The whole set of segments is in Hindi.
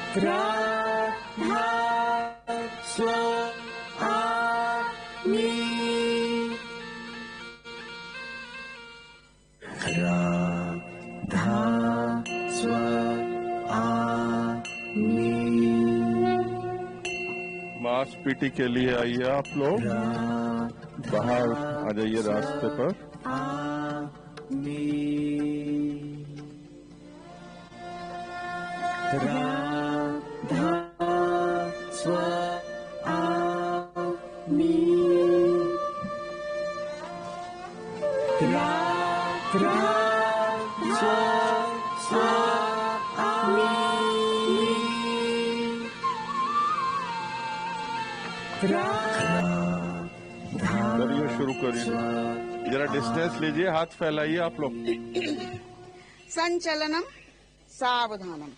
राधा स्वामी, राधा स्वामी। मास पीटी के लिए आइए आप लोग, बाहर आ जाइए रास्ते पर। राधा स्वामी, राधा स्वामी, करिए, शुरू करिए। जरा डिस्टेंस लीजिए, हाथ फैलाइए आप लोग। संचलनम सावधानम,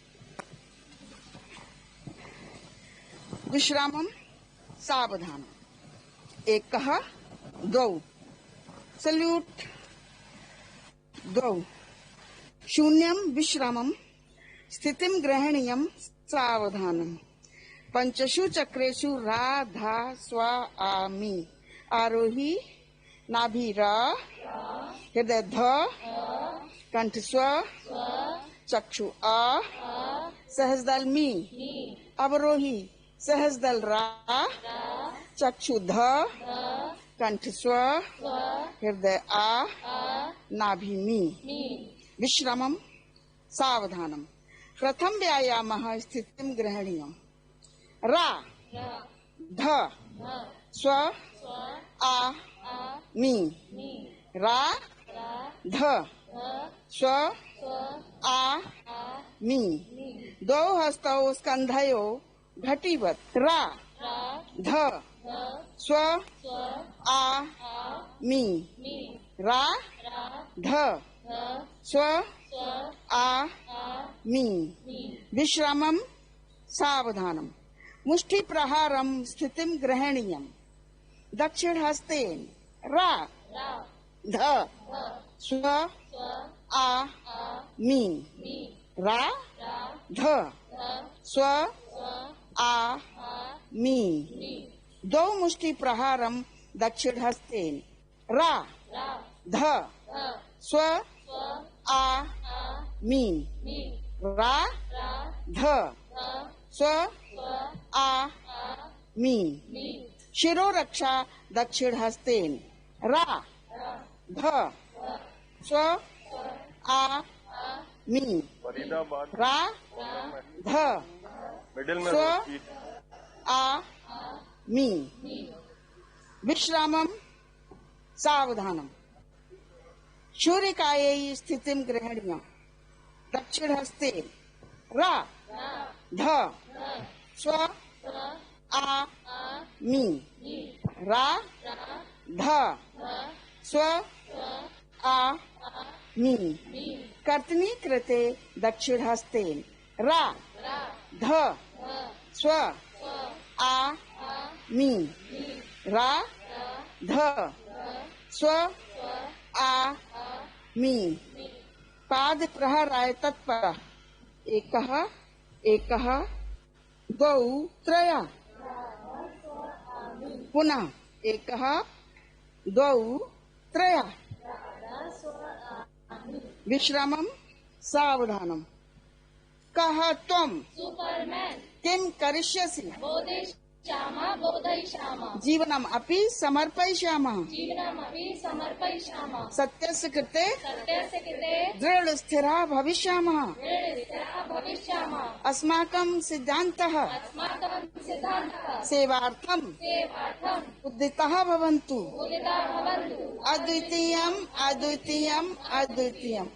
विश्रामम सावधानम, एकः द्वौ, सल्यूट द्वौ, शून्यम विश्रामम, स्थितिम ग्रहणीयम सावधानम, पंचषु चक्रेषु राधा स्वामी, आरोही नाभि रा, हृदय ध, कंठ स्व, चक्षु आ, सहस्रदल मी, अवरोही सहस्रदल रा, चक्षु ध, कंठ स्व, हृदय आ, नाभि मी, विश्रामम सावधानम। प्रथम व्यायामः स्थितिम ग्रहणीयम, रा ध स्व आ मी, रा ध स्व आ मी, द्वौ हस्तौ स्कन्धयो घटीवत्, रा ध स्व आ मी, रा ध स्व आ मी, विश्रामम सावधानम। मुष्टि प्रहारम स्थितिम ग्रहणीयम, दक्षिण हस्तेन रा ध स्व आ मी, रा ध स्व आ मी, द्वौ मुष्टि प्रहारम दक्षिण हस्तेन रा ध स्व आ मी, रा ध स्व आ मी, शिरोरक्षा दक्षिण हस्तेन रा ध स्व आ मी, रा ध स्व आ मी, विश्रामम सावधानम। शूरिकायै स्थितिम ग्रहणीयम, दक्षिण हस्ते रा ध स्व आ मी, रा ध स्व आ मी, कर्तनी कृते दक्षिण हस्तेन रा ध स्व आ मी, रा ध स्व आ मी, पाद प्रहराय तत्पर, एकः एकः द्वौ त्रय, पुनः एकः द्वौ त्रय, विश्रामम सावधानम। कः त्वं सुपरमैन किं करिष्यसि, बोधयिष्यामः बोधयिष्यामः, जीवनम अपि समर्पयिष्यामः, जीवनमपि समर्पयिष्यामः, सत्यस्य कृते सत्यस्य कृते दृढस्थिरा भविष्यामः, दृढस्थिरः भविष्यामः, अस्माकं सिद्धान्तः अस्माकं सिद्धान्तः सेवार्थं सेवार्थम् उद्दितः भवन्तु, उदितः भवन्तु, अद्वितीयम् अद्वितीयम् अद्वितीयम्,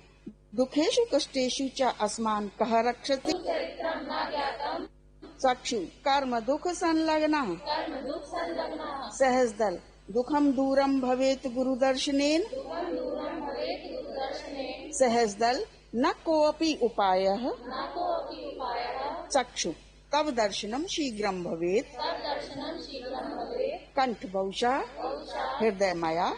दुखेषु कष्टेषु च अस्मान् कः रक्षति, चरित्रं न ज्ञातं, चक्षु कर्म दुख संलग्नः, कर्म दुःख संलग्नः, सहस्रदल दुखम दूरम भवेत गुरुदर्शनेन, दुःखं दूरं भवेत् गुरुदर्शनेन, सहस्रदल न कोऽपि उपायः, न कोऽपि उपायः, चक्षु तव दर्शनम शीघ्रं भवेत्, तद्दर्शनं शीघ्रं भवेत्, कंठभौषा हृदय मया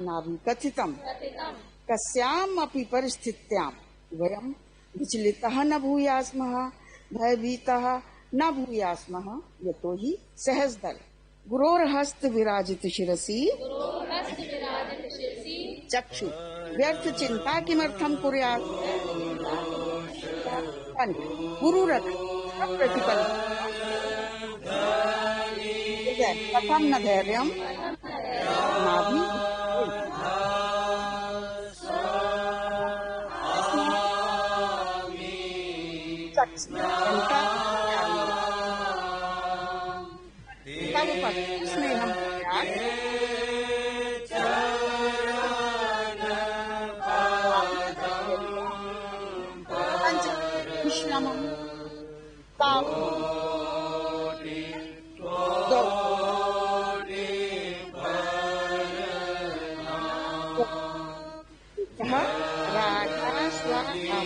नाभि कथितम्, कथितं कस्यामपि परिस्थित्यां वयं विचलितः न भूयास्मः, भयभीतः न भूयास्मः यतो हि सहस्दल गुरोर्हस्त विराजित शिरसि हस्त विराजित शिरसि चक्षु व्यर्थ चिंता किमर्थम कुर्यात् कंठ गुरु रख प्रतिपल कथम न धैर्यम नाभि चिंता तब पति स्नेहम पंच विश्रामम पाप दो राजा स्वाहा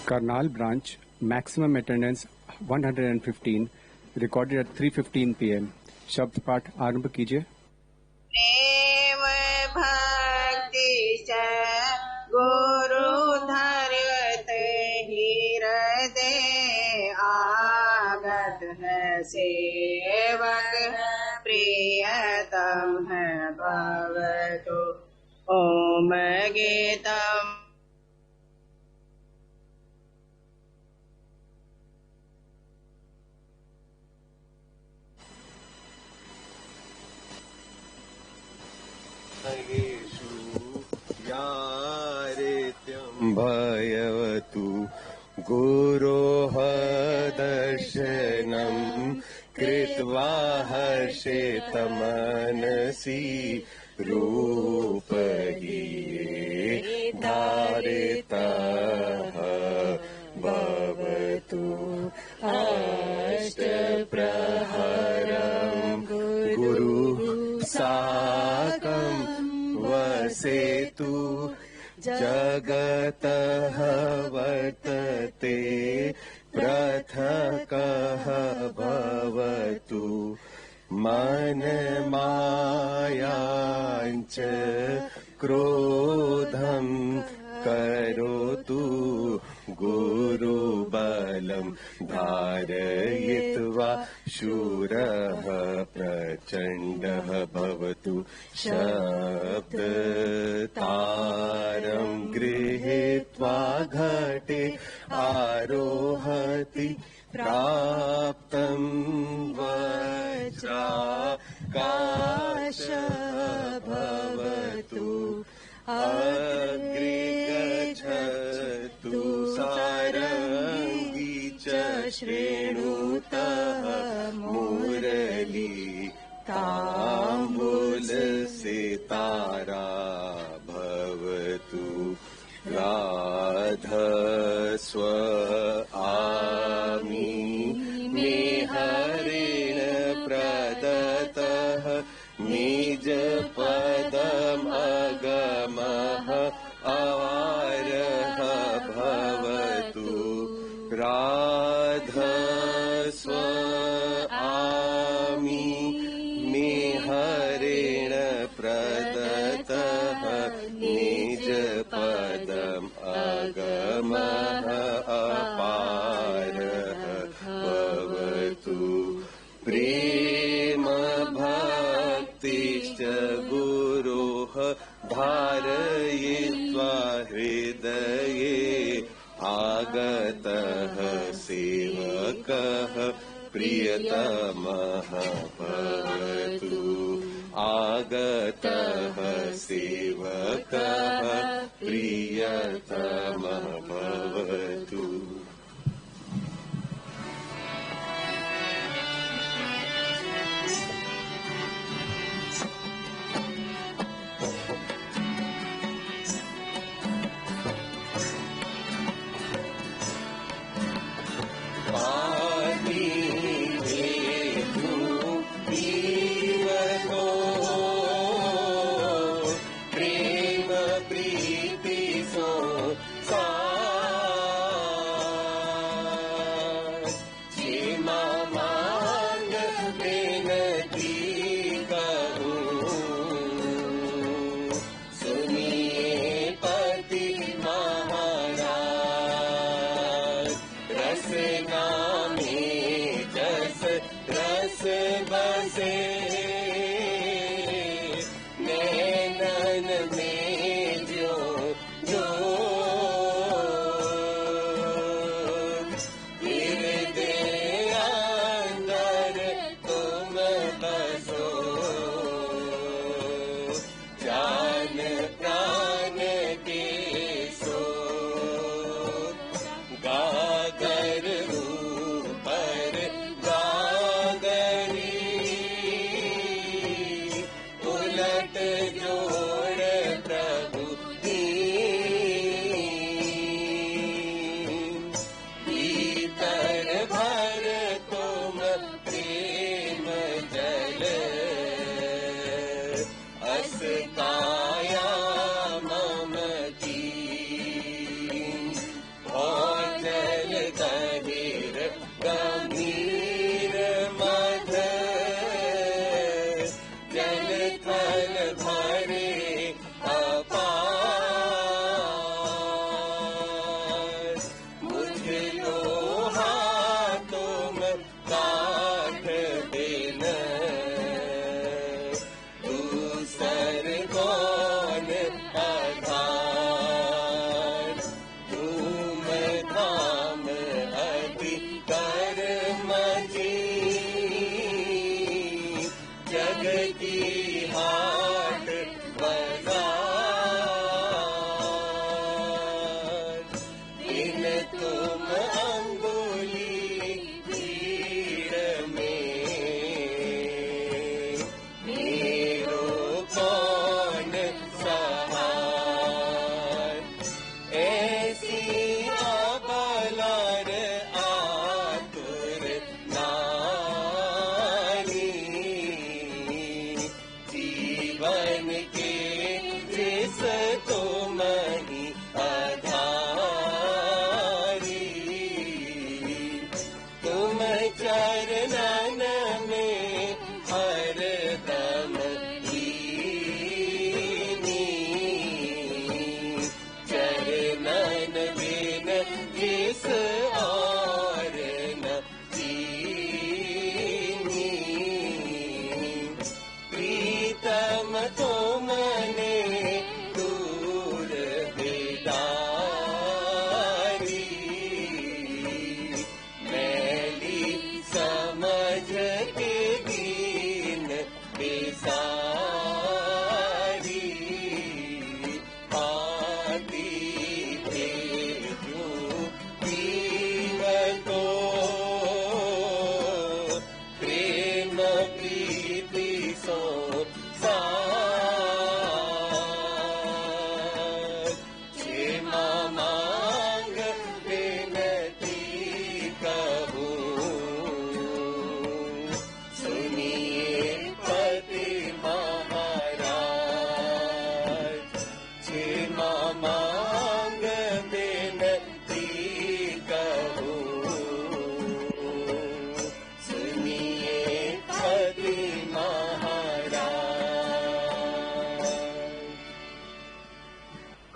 Karnal branch, maximum attendance 115, recorded at 3:15 p.m. शब्द पाठ आरंभ कीजिए। प्रेम भक्ति च गुरु धर्यत हृदय आगत है सेवक प्रियतम है भवतु ओम गीतम। भयवतु गुरोः दर्शनं कृत्वा हर्षेत मनसि रूपगीये धारितः भवतु अष्टप्रहरं गुरु साकं वसेतु जगतः वर्तते पृथक्कः भवतु मनमायाञ्च क्रोधं करोतु गुरुबलं धारयित्वा शूरः प्रचण्डः भवतु शब्दतारं गृहीत्वा घटे आरोहति प्राप्तं वज्राकाश भवतु अग्रे गच्छतु सारंगी च श्रेणुतः मुरली ताम्बूलसितारा भवतु राधस्व आमि मे हरेण प्रदत्तः निज पदमगमः अवारः भवतु राधस्व आमि मे हरेण प्रदत्तः निज पदम् अगमः अपारः भवतु प्रेम भक्तिश्च गुरोः धारयित्वा हृदये आगतः सेवकः प्रियतमः भवतु आगतः सेवकः प्रियतमः भवतु। गागर ऊपर गागरी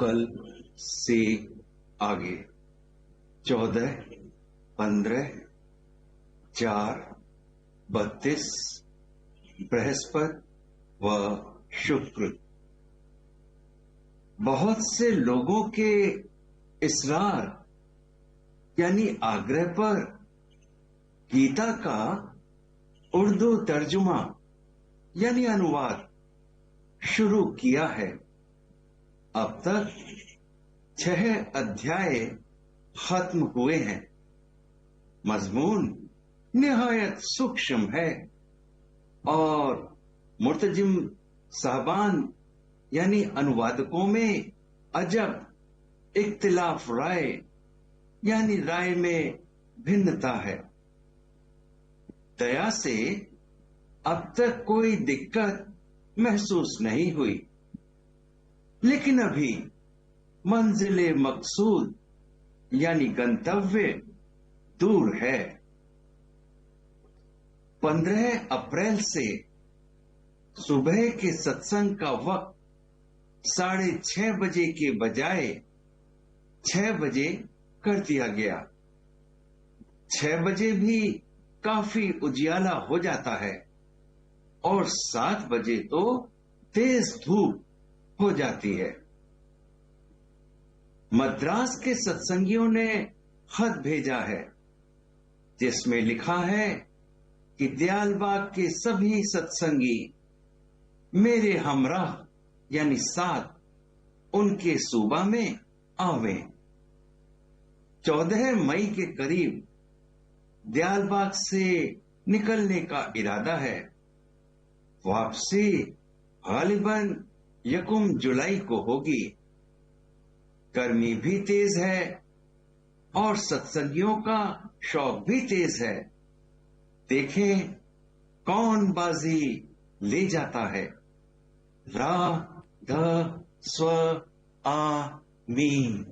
बल से आगे 14, 15, 4, 32 बृहस्पति व शुक्र। बहुत से लोगों के इसरार यानी आग्रह पर गीता का उर्दू तर्जुमा यानी अनुवाद शुरू किया है। अब तक 6 अध्याय खत्म हुए हैं। मजमून निहायत सूक्ष्म है और मुर्तजिम साहबान यानी अनुवादकों में अजब इख्तिलाफ राय यानी राय में भिन्नता है। दया से अब तक कोई दिक्कत महसूस नहीं हुई, लेकिन अभी मंजिले मकसूद यानी गंतव्य दूर है। 15 अप्रैल से सुबह के सत्संग का वक्त 6:30 बजे के बजाय 6 बजे कर दिया गया। 6 बजे भी काफी उजियाला हो जाता है और 7 बजे तो तेज धूप हो जाती है। मद्रास के सत्संगियों ने खत भेजा है जिसमें लिखा है कि दयालबाग के सभी सत्संगी मेरे हमराह यानी साथ उनके सूबा में आवे। 14 मई के करीब दयालबाग से निकलने का इरादा है। वापसी गालिबन 1 जुलाई को होगी। गर्मी भी तेज है और सत्संगियों का शौक भी तेज है। देखें कौन बाजी ले जाता है। रा ध स्व आ mean.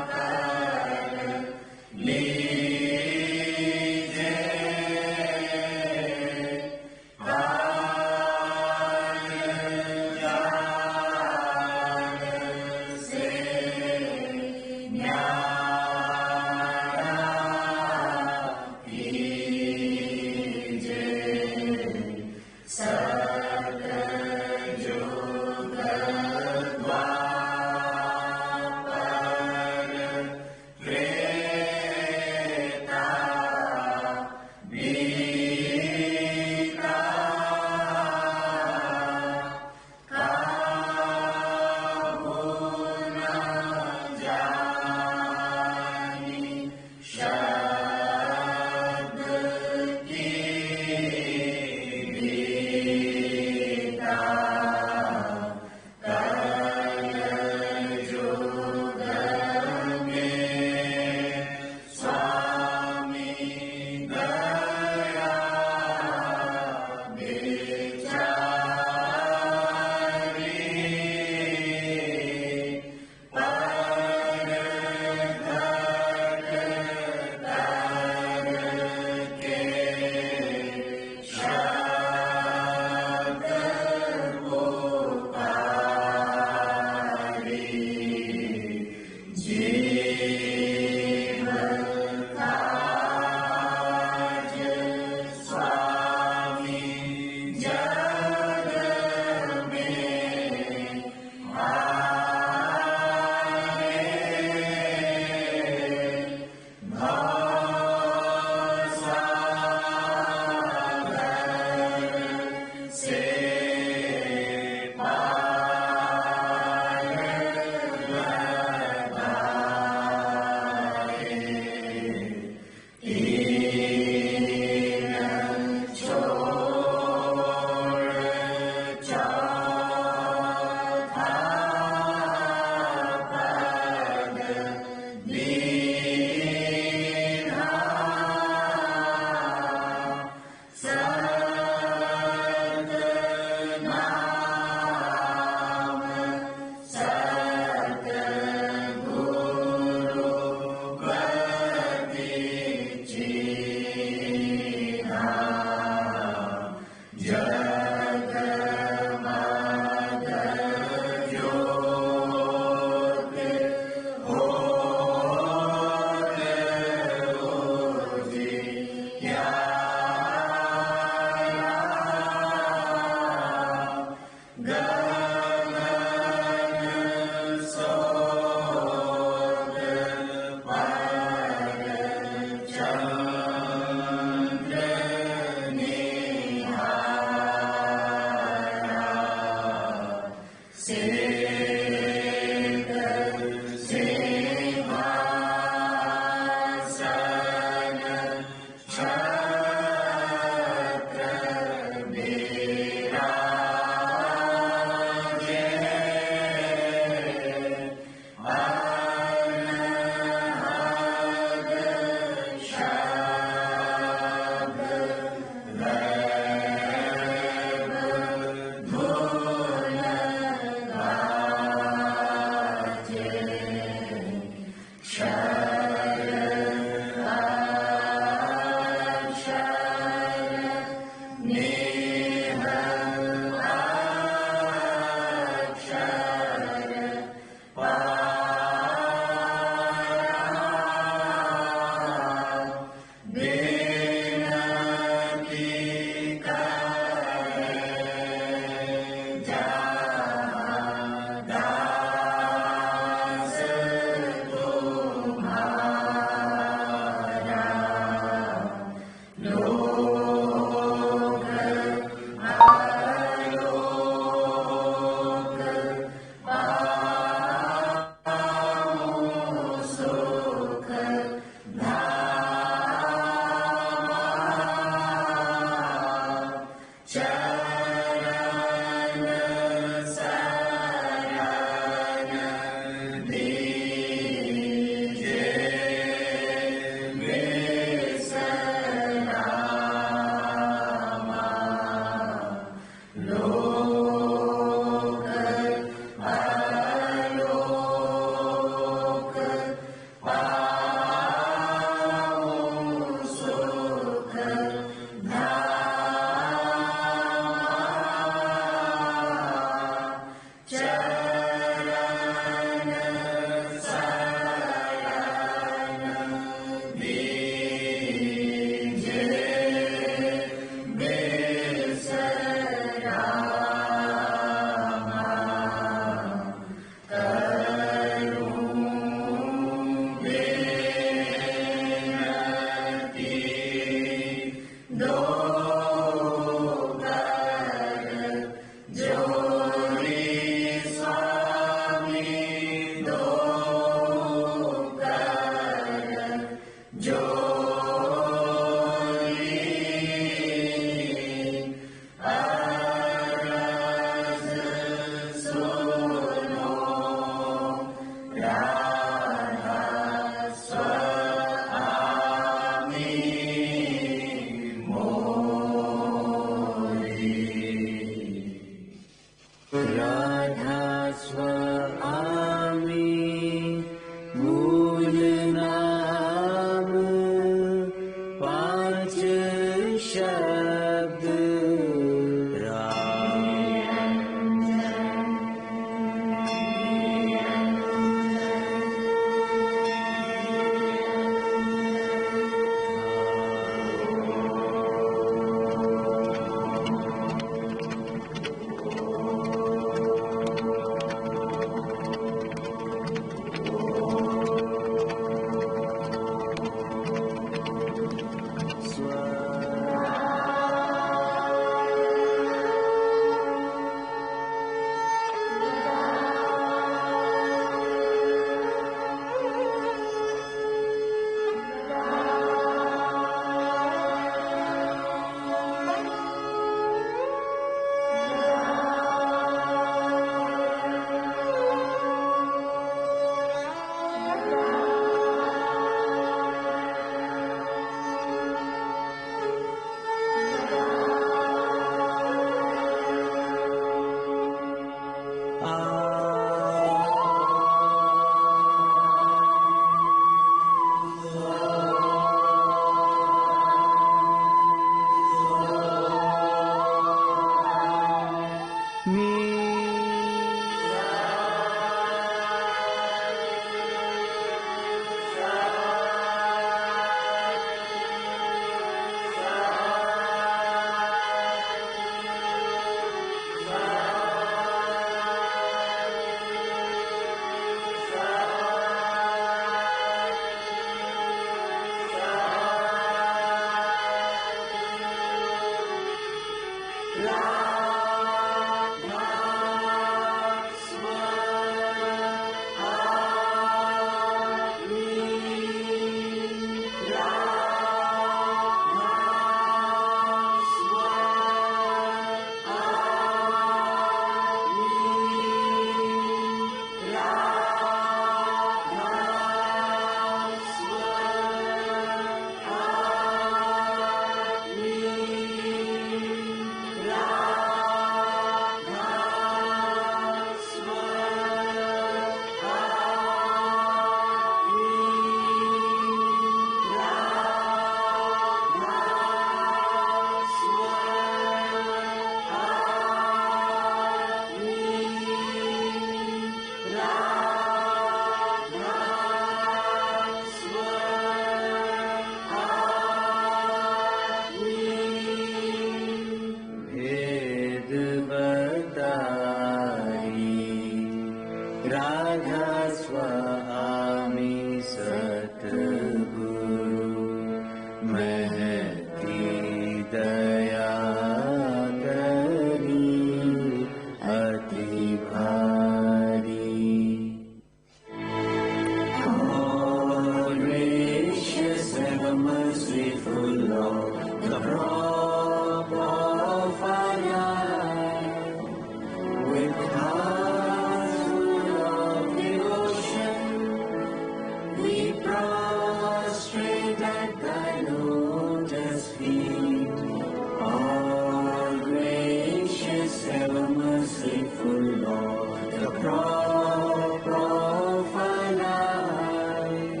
merciful Lord, the crop of our life.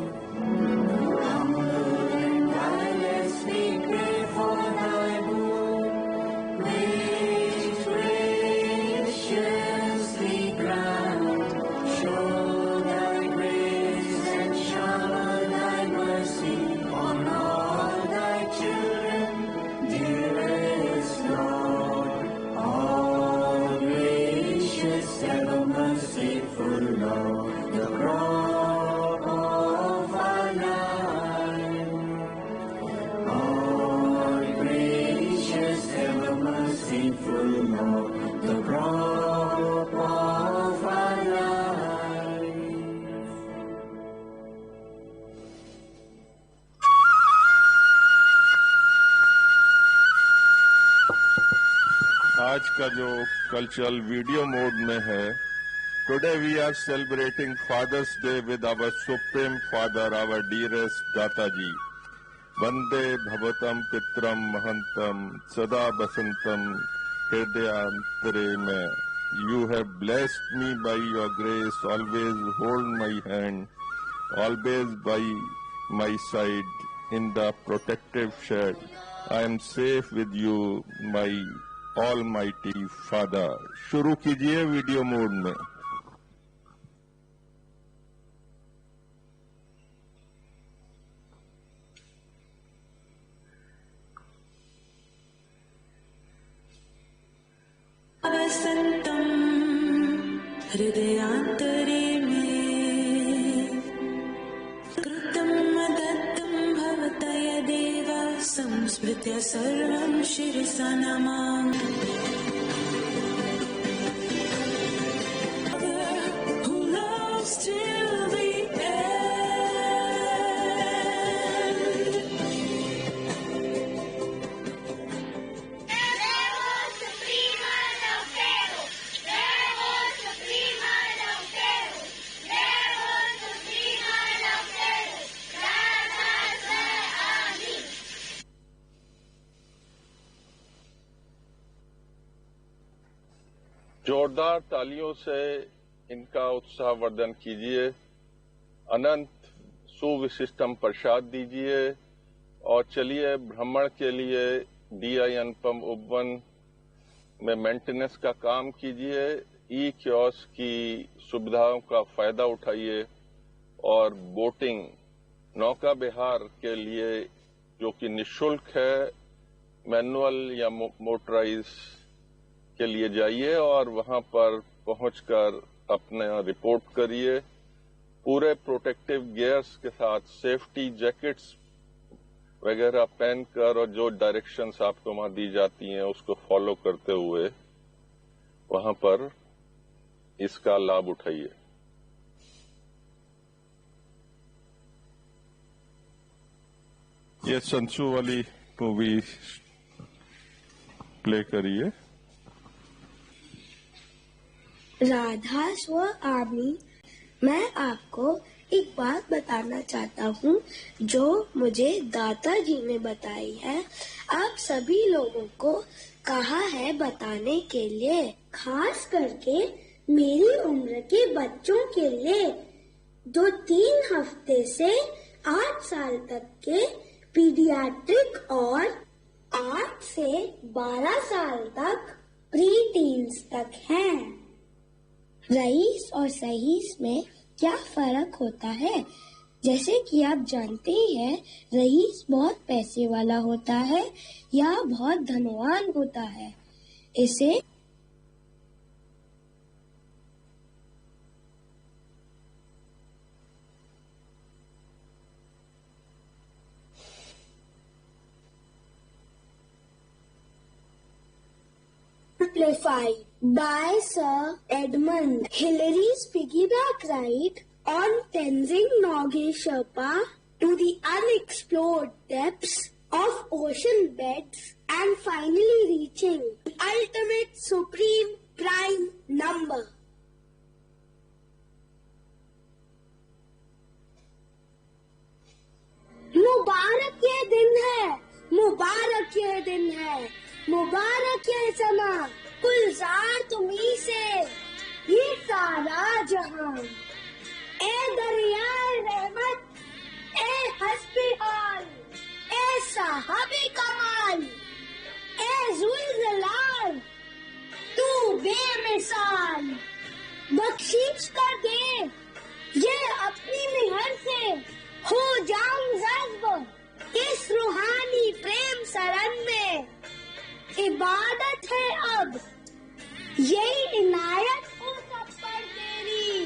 Humble and guileless we pray for thy boon, which graciously grant. Show thy grace and shower thy mercy on all thy children, dearest Lord. All gracious, ever merciful Lord, the crop of our life. All gracious, ever merciful Lord, the crop of our life. आज का जो कल्चरल वीडियो मोड में है, today we are celebrating Father's Day with our supreme father, our dearest Data ji. वंदे भवतम पित्रम महंतम सदा बसंतम हृदयांतरे में. You have blessed me by your grace, always hold my hand, always by my side in the protective shed. I am safe with you, my Almighty Father. शुरू कीजिए वीडियो मोड में. वसन्तं हृदयान्तरे मे कृतं मदत्तं भवता यदेव संस्मृत्य सर्वं शिरसा Namami. Who loves till the end. जोरदार तालियों से इनका उत्साहवर्धन कीजिए. अनंत सुविशिष्टम प्रसाद दीजिए और चलिए भ्रमण के लिए DI अनुपम उपवन में मेंटेनेंस का काम कीजिए. ई कियोस्क की सुविधाओं का फायदा उठाइए और बोटिंग नौका विहार के लिए जो कि निःशुल्क है, मैनुअल या मोटराइज के लिए जाइए और वहां पर पहुंचकर अपने रिपोर्ट करिए. पूरे प्रोटेक्टिव गियर्स के साथ सेफ्टी जैकेट्स वगैरह पहनकर और जो डायरेक्शंस आपको वहां दी जाती हैं उसको फॉलो करते हुए वहां पर इसका लाभ उठाइए. ये संसू वाली मूवी प्ले करिए. राधा स्व आमी. मैं आपको एक बात बताना चाहता हूँ जो मुझे दाता जी ने बताई है. आप सभी लोगों को कहा है बताने के लिए, खास करके मेरी उम्र के बच्चों के लिए जो 3 हफ्ते से 8 साल तक के पीडियाट्रिक और 8 से 12 साल तक प्री टीन्स तक हैं. रईस और सहीस में क्या फर्क होता है? जैसे कि आप जानते ही हैं, रईस बहुत पैसे वाला होता है या बहुत धनवान होता है. इसे simplified by Sir Edmund Hillary's piggyback ride on Tenzing Norgay Sherpa to the unexplored depths of ocean beds and finally reaching the ultimate supreme prime number. मुबारक ये दिन है, मुबारक ये दिन है, मुबारक ये समा, गुलजार तुम्ही से जहां, ए दरियाए रहमत, ए हस्बी हाल, ए साहबे कमाल, ए जुल्जलाल, तू बेमिसाल, बख्शीश कर दे ये अपनी मेहर से, हो जाऊं जज्ब इस रूहानी प्रेम सरन में। इबादत है अब यही इनायत हो सब पर तेरी,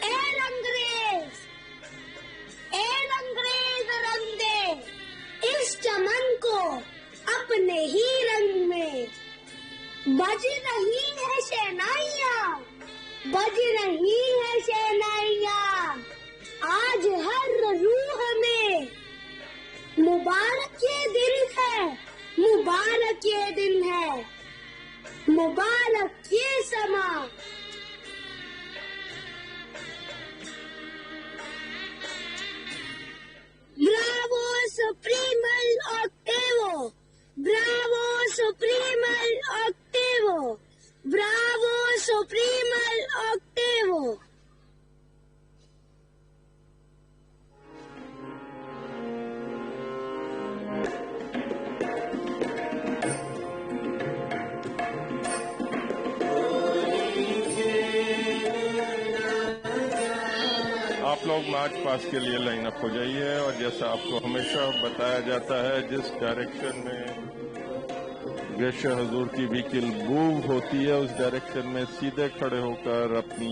ए रंगरेज रंग दे इस चमन को अपने ही रंग में। बज रही है शहनाइयाँ, बज रही है शहनाइयाँ आज हर रूह में। मुबारक ये दिन है, मुबारक ये दिन है, मुबारक ये समा। ब्रावो सुप्रीमल ऑक्टेवो, ब्रावो सुप्रीमल ऑक्टेवो, ब्रावो सुप्रीमल ऑक्टेवो। आप लोग मार्च पास के लिए लाइन अप हो जाइए और जैसा आपको हमेशा बताया जाता है जिस डायरेक्शन में गेशे हजूर की व्हीकल मूव होती है उस डायरेक्शन में सीधे खड़े होकर अपनी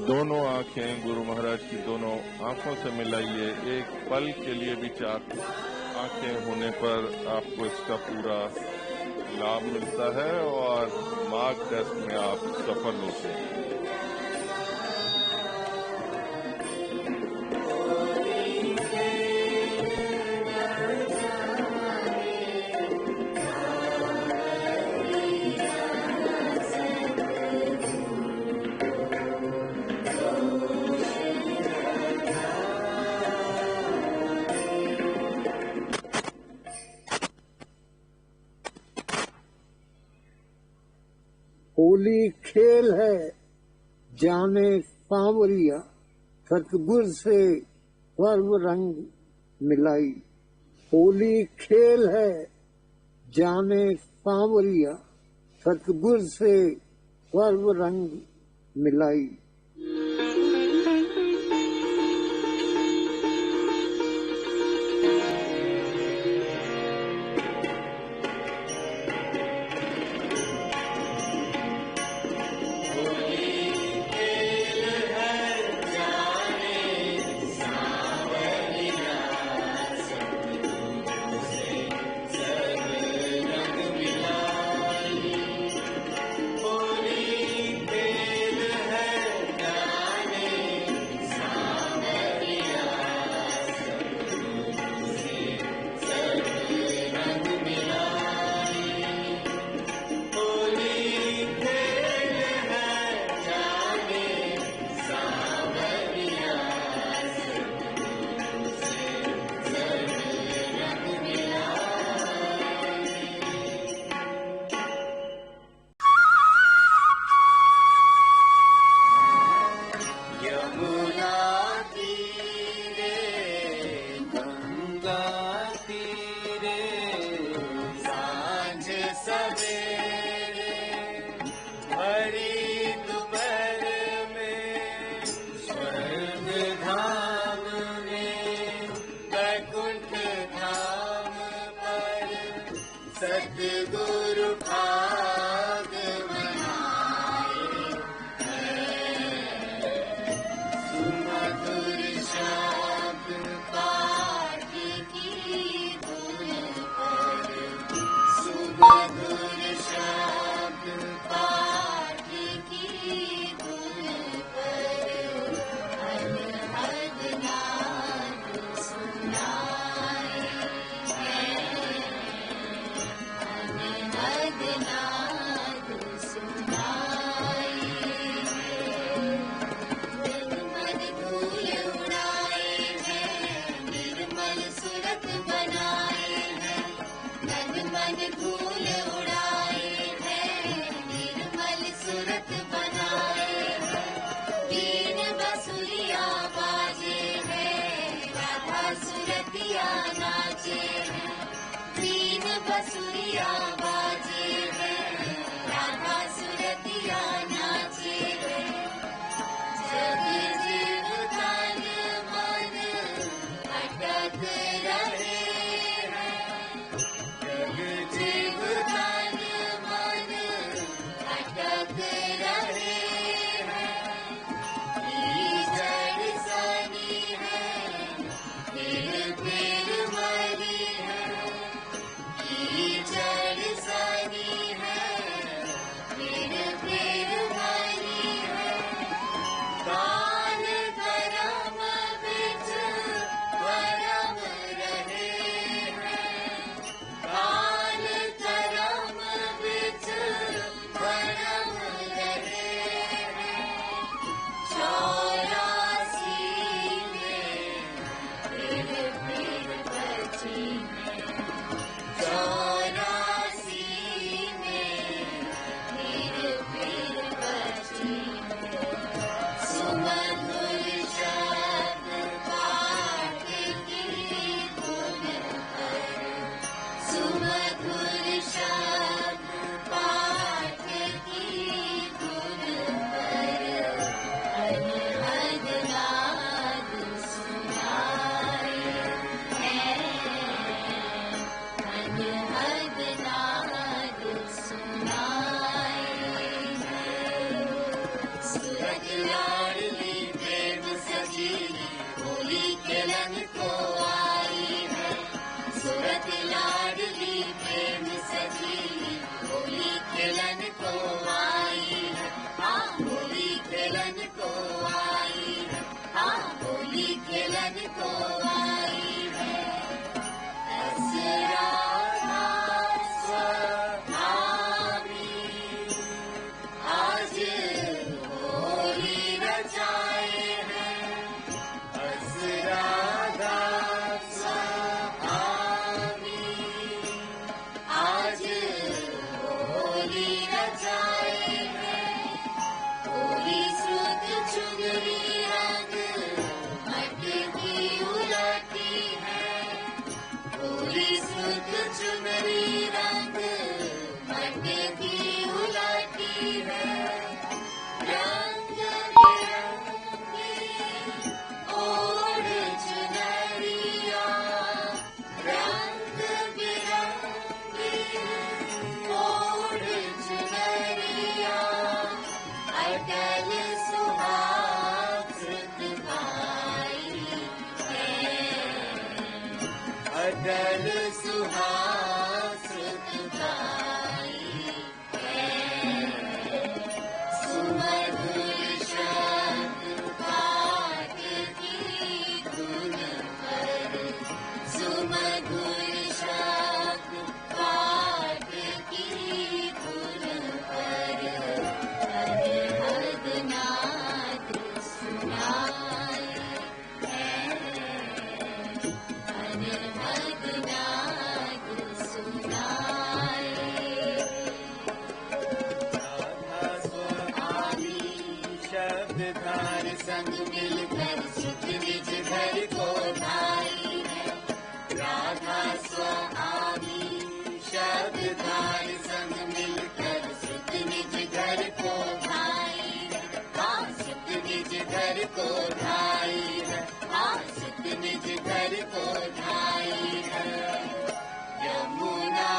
दोनों आंखें गुरु महाराज की दोनों आंखों से मिलाइए। एक पल के लिए भी चार आंखें होने पर आपको इसका पूरा लाभ मिलता है और मार्क टेस्ट में आप सफल होते हैं। होली खेल है जाने सांवरिया, सतगुर से सर्व रंग मिलाई। होली खेल है जाने सांवरिया, सतगुर से सर्व रंग मिलाई। सुरतिया बाजे है, राधा सुरतिया नाचे है। जग जीव तन मन अटक रहे हैं, जग जीव तन मन अटक रहे हैं। कीचड़ सनी है, फिर मरी है, कीचड़ सनी है, फिर मरी है। काल करम बिच परम रहे हैं, काल करम बिच परम रहे हैं। 84 में फिर बची है, 84 में फिर बची है। सुमधुर शब्द पाठ की धुन पर, सुमधुर शब्द पाठ की धुन पर, अनहद नाद सुनाए हैं, अनहद नाद सुनाए हैं। सूरत लाडली प्रेम सजीली होली खेलन को आई है, सूरत लाडली प्रेम सजीली होली खेलन को आई है। हाँ होली खेलन को आई है, हाँ होली खेलन को आई है। असरा आज होली रचाए हैं, असराधा स्वामी आज होली रचाए हैं। होली श्रुत चुनरी रंग मटकी उलटी है, होली श्रुत चुनरी रंग मटकी उलटी है। रंग बिरंगी ओढ़ चुनरिया, रंग बिरंगी ओढ़ चुनरिया। अटल सुहासित भाई है, अटल सुहासित भाई है। सुमधुर शब्द पाठ की धुन पर, सुमधुर शब्द पाठ की धुन पर, अनहद नाद सुनाए हैं, अनहद नाद सुनाए। राधा स्वामी शब्दधार संग मिलकर सुख निज घर को धाई है, राधा स्वामी शब्दधार संग मिलकर सुख निज घर को धाई है। हाँ सुख निज घर को धाई है, हाँ सुख निज घर को धाई है। यमुना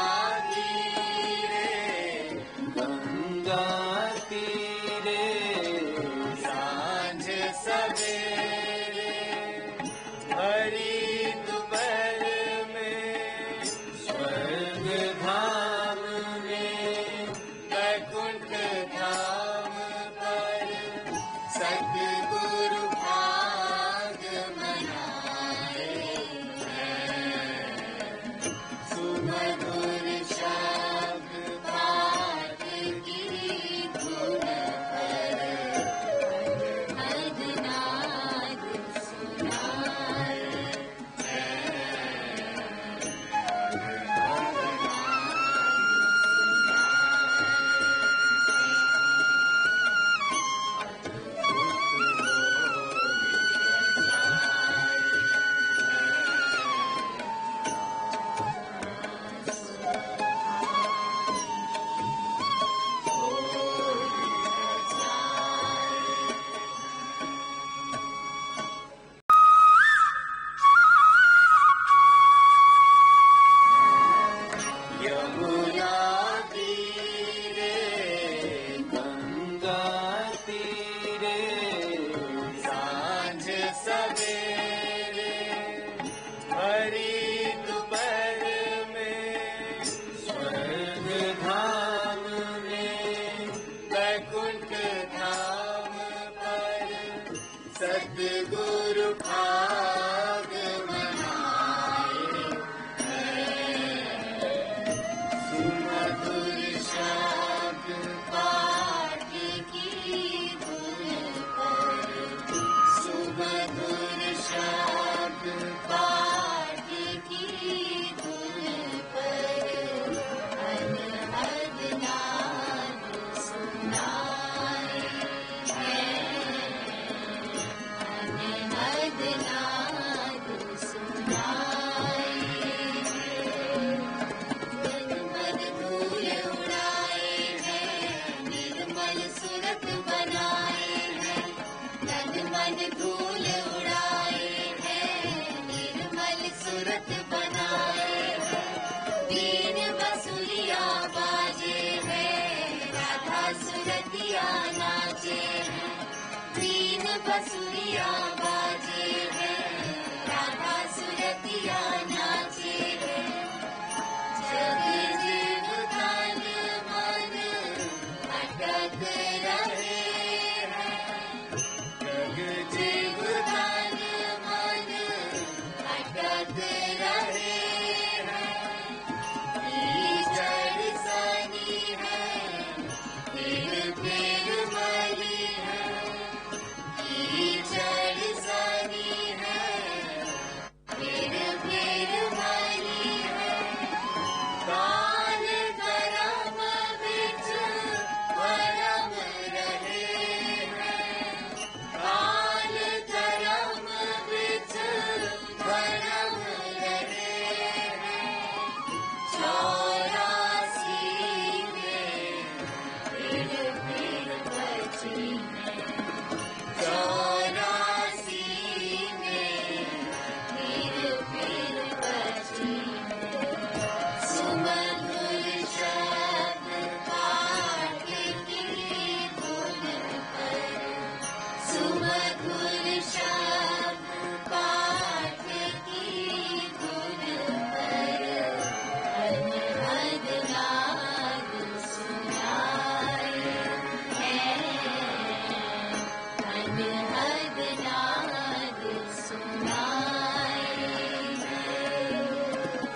तीरे गंगा तीरे सांझ सवेरे हरि वैकुंठ धाम पर सतगुरु भाग मनाए हैं। सुमधुर शब्द पाठ की धुन पर, सुमधुर शब्द पाठ की धुन पर अनहद नाद सुनाए हैं। अनहद नाद सुनाए हैं। मन धूल उड़ाए हैं, निर्मल सूरत बनाए हैं। तन मन धूल उड़ाए हैं, निर्मल सूरत बनाए हैं। बीन बसुरिया बाजे हैं, राधा सुरतिया नाचे हैं। बीन बसुरिया बाजे हैं, राधा सुरतिया नाचे हैं। जग जीव तन मन अटक रहे हैं। जग जीव तन मन अटक रहे हैं। कीचड़ सनी है, फिर मली है। कीचड़ सनी है, फिर मली है। काल करम बिच परम रहे हैं। काल करम बिच परम रहे हैं। 84 में फिर बची है। 84 में फिर बची है। सुमधुर शब्द पाठ की धुन पर, सुमधुर शब्द पाठ की धुन पर अनहद नाद सुनाए हैं। अनहद नाद सुनाए हैं।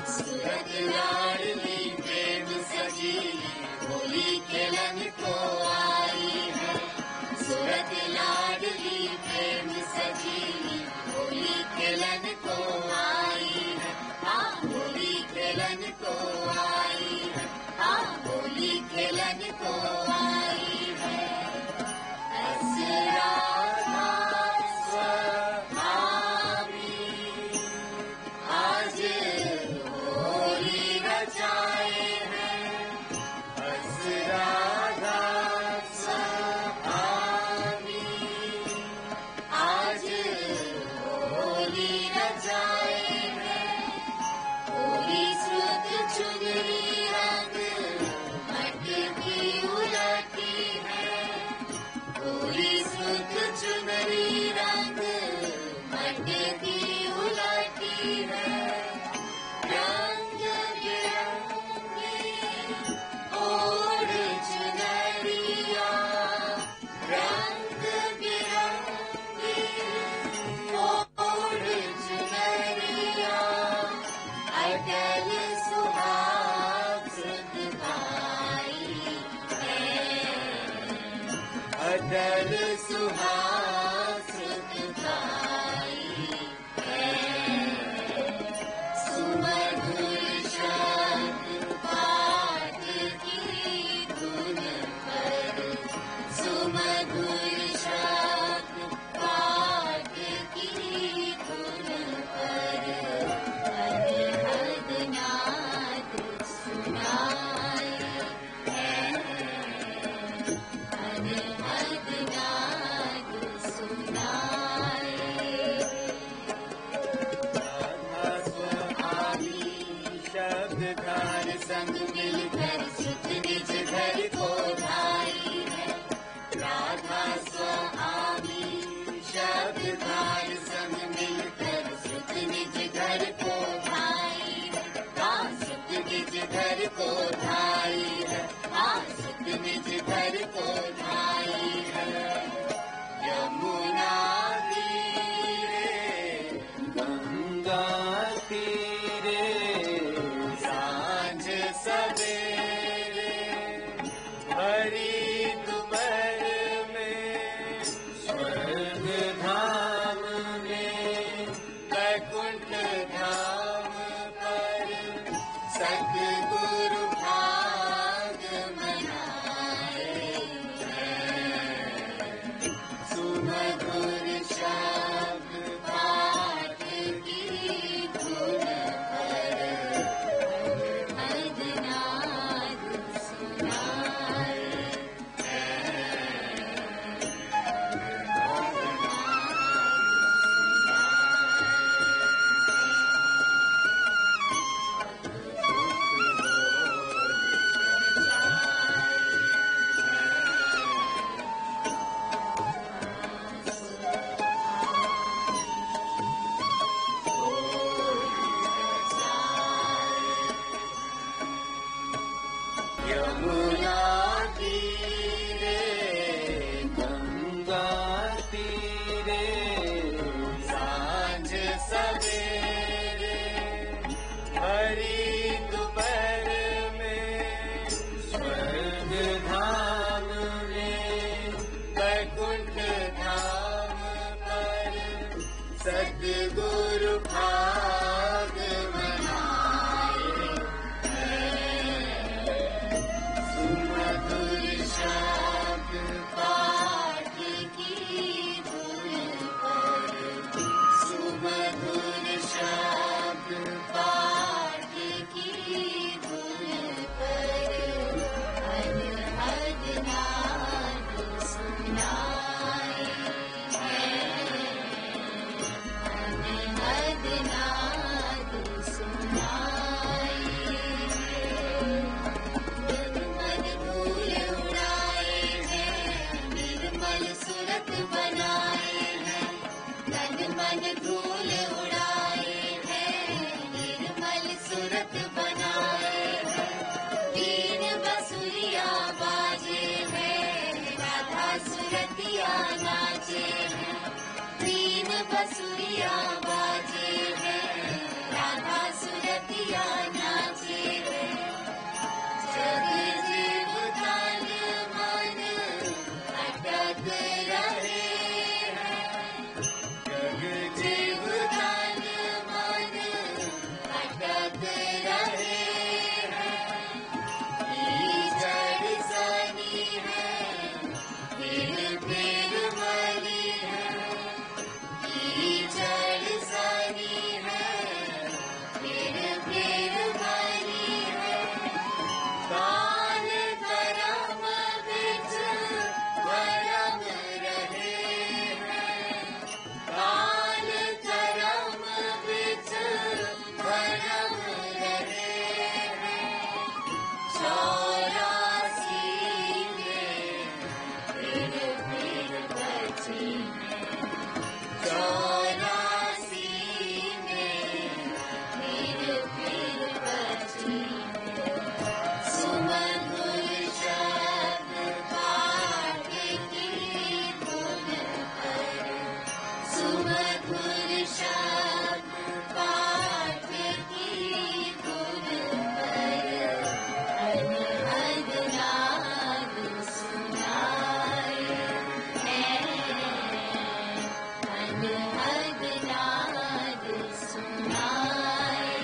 सूरत लाडली प्रेम सजीली, होली खेलन को आई है। सूरत लाडली प्रेम सजीली, होली खेलन को आई है। हाँ होली खेलन को आई है। हाँ होली खेलन को आई है। असरा स्वभावी आज होली रचाए हैं। असरा स्वभावी आज होली रचाए हैं। होली श्रुत चुनरी रंग मटकी उलटी है। होली श्रुत चुनरी रंग मटकी उलटी है। रंग बिरंगी ओढ़ चुनरिया, रंग बिरंगी ओढ़ चुनरिया। अटल सुहाग सुख पाई है। अटल सुहाग सुख पाई है। सुमधुर शब्द पाठ की धुन पर, सुमधुर शब्द पाठ की धुन पर अनहद नाद सुनाए हैं। अनहद नाद सुनाए। राधा स्वामी शब्द धार संग मिलकर सुख निज घर को भाई है। राधा स्वामी शब्द धार संग मिलकर सुख निज घर को भाई है। हाँ सुख निज घर को भाई है। हाँ सुख निज घर को भाई तीरे सांझ सवेरे हरी दोपहर में स्वर्ग धाम में वैकुंठ धाम पर सद्गुरु भाग मनाए सुमधुर शब्द पाठ की धुन पर सुमधुर शब्द पाठ की धुन पर अनहद नाद सुनाए अनहद नाद सुनाए निर्मल धूल उड़ाए हैं निर्मल सूरत बनाए हैं तन मन धूल उड़ाए हैं निर्मल सूरत बनाए हैं तीन बसुरिया बाजे हैं राधा सुरतिया नाचे हैं तीन बसुरिया बाजे हैं राधा सुरतिया नाचे हैं जग जीव तन मन अटक रहे हैं जग जीव तन मन अटक रहे हैं कीचड़ सनी है फिर मरी है कीचड़ सनी है फिर मरी है काल करम बिच वरम रहे हैं काल करम बिच वरम रहे हैं 84 में फिर बची है 84 में फिर बची है सुमधुर शब्द पाठ की धुन पर सुमधुर शब्द पाठ की धुन पर अनहद नाद सुनाए अनहद नाद सुनाए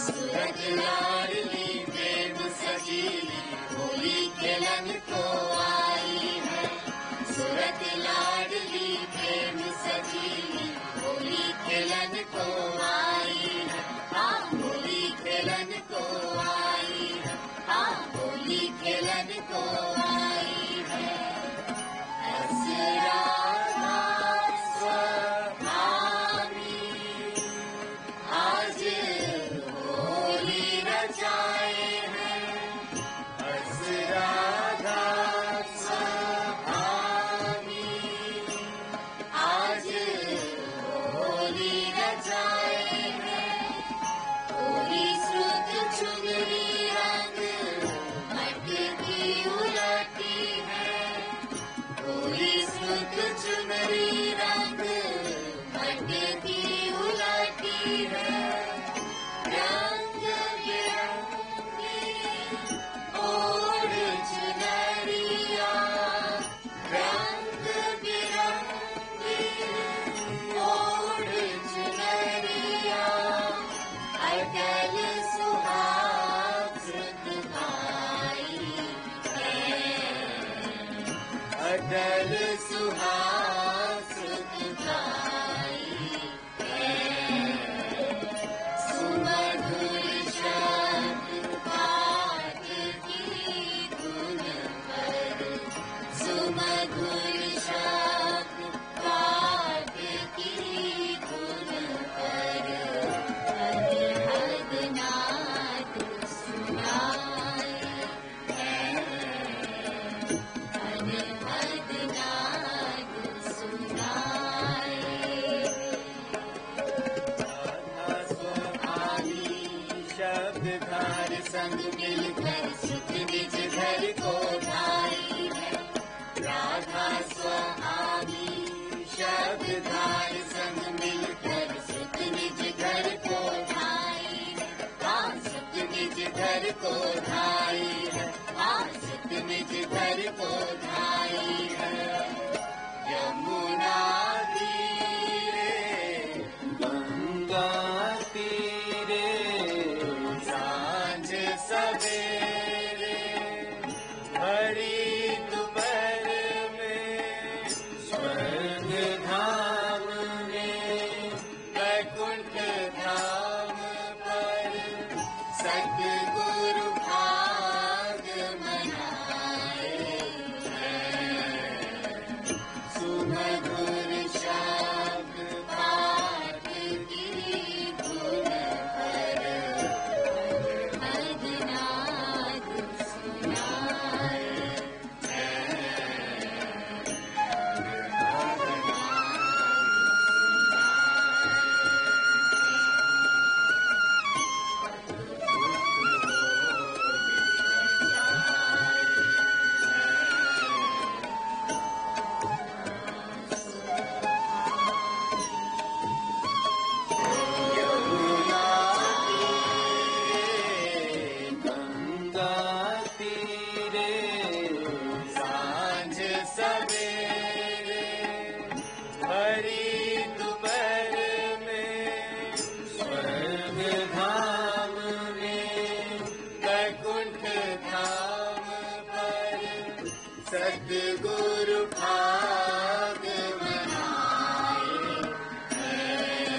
सूरत लाडली प्रेम सजीली होली खेलन को आई है सूरत लाडली प्रेम सजीली होली खेलन को आई है हाँ होली खेलन को आई है हाँ होली खेलन को आई है असरा स्वभावी आज होली रचाए हैं असराधा स्वभावी आज होली रचाए हैं होली श्रुत चुनरी रंग मटकी उलटी है होली श्रुत चुनरी रंग मटकी उलटी है रंग बिरंगी ओढ़ चुनरिया रंग बिरंगी ओढ़ चुनरिया अटल सुहाग श्रुत गाई है अटल सुहाग श्रुत गाई है सुमधुर शब्द पाठ की धुन पर सुमधुर शब्द पाठ की धुन पर अनहद नाद सुनाए अनहद नाद सुनाए राधा स्वभावी शब्दधार संग मिलकर सुख निज घर को ढाई है राधा धाई है यमुना तीरे गंगा तीरे सांझ सवेरे भरी दोपहर में स्वर्ग धाम में वैकुंठ धाम पर सतगुरु भाग मनाए हैं सुमधुर शब्द पाठ की धुन पर अदनाद सुनाए यमुना तीरे गंगा तीरे सांझ सवेरे भरी दोपहर में स्वर्ग धाम में वैकुंठ धाम पर सतगुरु भाग मनाए हैं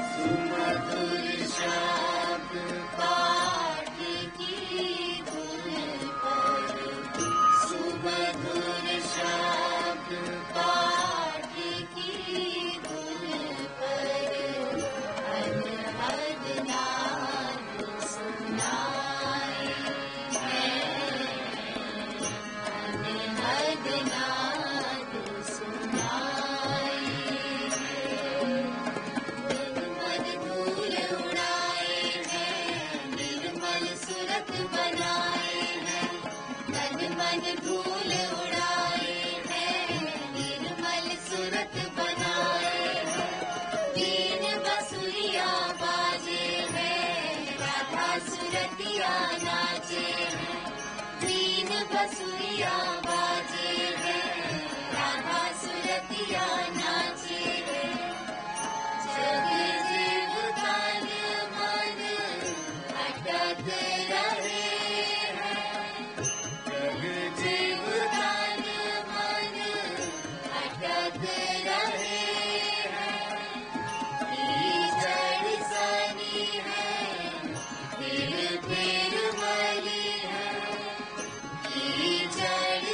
सुमधुर शब्द पाठ की धुन पर सुमधुर शब्द पाठ की धुन पर अनहद नाद सुनाए हैं अनहद नाद सुनाए निर्मल धूल उड़ाए हैं निर्मल सूरत बनाए हैं तन मन धूल उड़ाए हैं निर्मल सूरत बनाए हैं तीन बसुरिया बाजे हैं राधा सुरतिया नाचे हैं तीन बसुरिया बाजे हैं राधा सुरतिया नाचे हैं जग जीव तन मन अटक रहे हैं जग जीव तन मन अटक रहे हैं कीचड़ सनी है फिर मली है कीचड़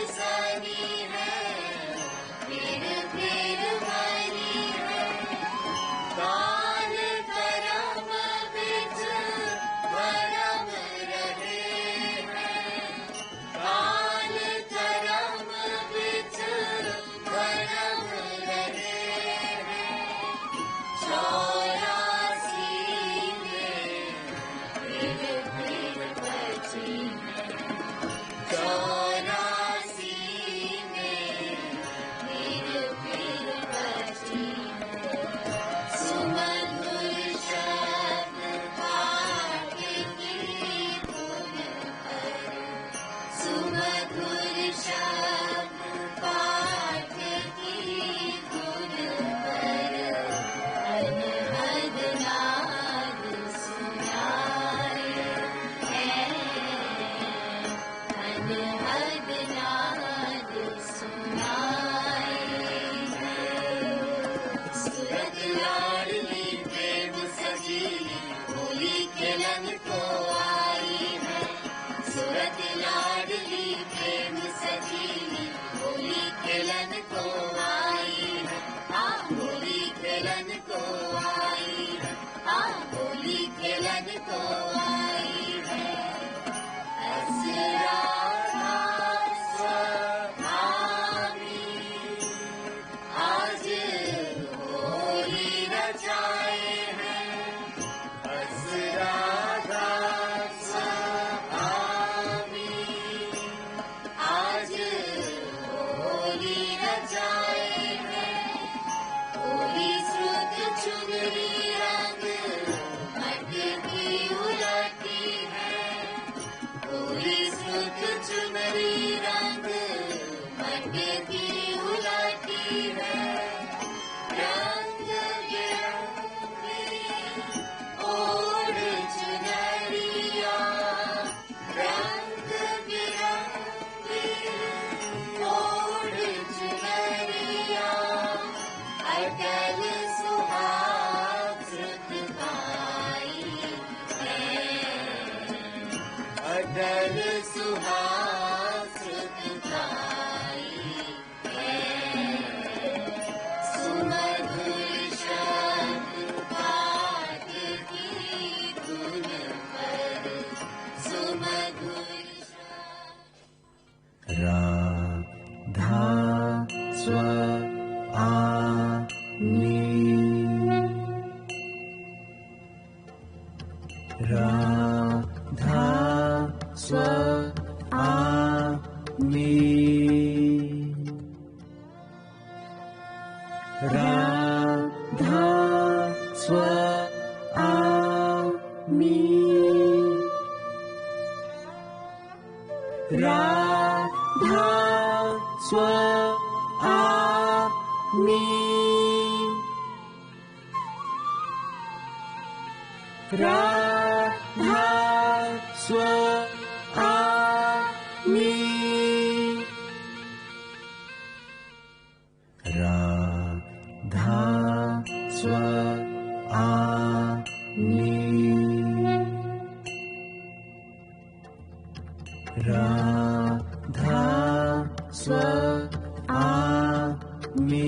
राधा स्व आमी राधा स्व आमी राधा स्व आमी राधा स्व आमी राधा स्व आमी राधा स्व आमी राधा स्व आमी